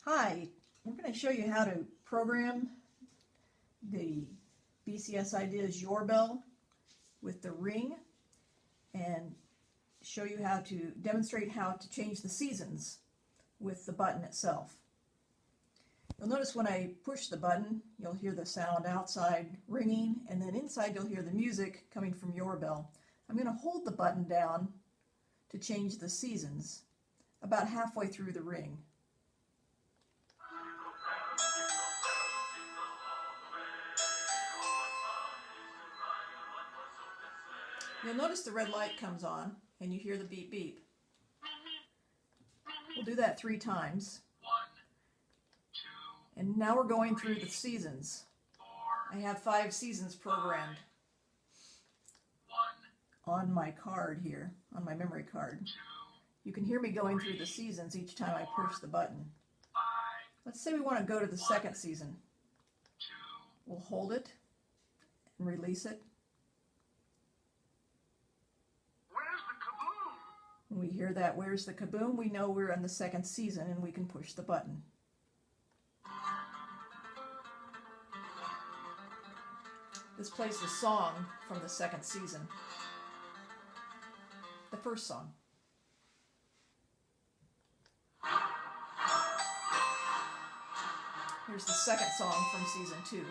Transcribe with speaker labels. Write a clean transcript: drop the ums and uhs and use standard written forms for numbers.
Speaker 1: Hi, we're going to show you how to program the BCS Ideas YourBell with the ring and show you how to demonstrate how to change the seasons with the button itself. You'll notice when I push the button, you'll hear the sound outside ringing, and then inside you'll hear the music coming from YourBell. I'm going to hold the button down to change the seasons about halfway through the ring. You'll notice the red light comes on and you hear the beep beep. We'll do that 3 times.
Speaker 2: 1, 2,
Speaker 1: and now we're going through the seasons.
Speaker 2: 4,
Speaker 1: I have 5 seasons programmed
Speaker 2: 1,
Speaker 1: on my card here, on my memory card.
Speaker 2: 2,
Speaker 1: You can hear me going through the seasons each time I push the button.
Speaker 2: 5,
Speaker 1: Let's say we want to go to the second season.
Speaker 2: 2,
Speaker 1: We'll hold it and release it.
Speaker 2: Where's the kaboom?
Speaker 1: When we hear that "where's the kaboom," we know we're in the second season and we can push the button. This plays the song from the second season. The first song. Here's the second song from season 2.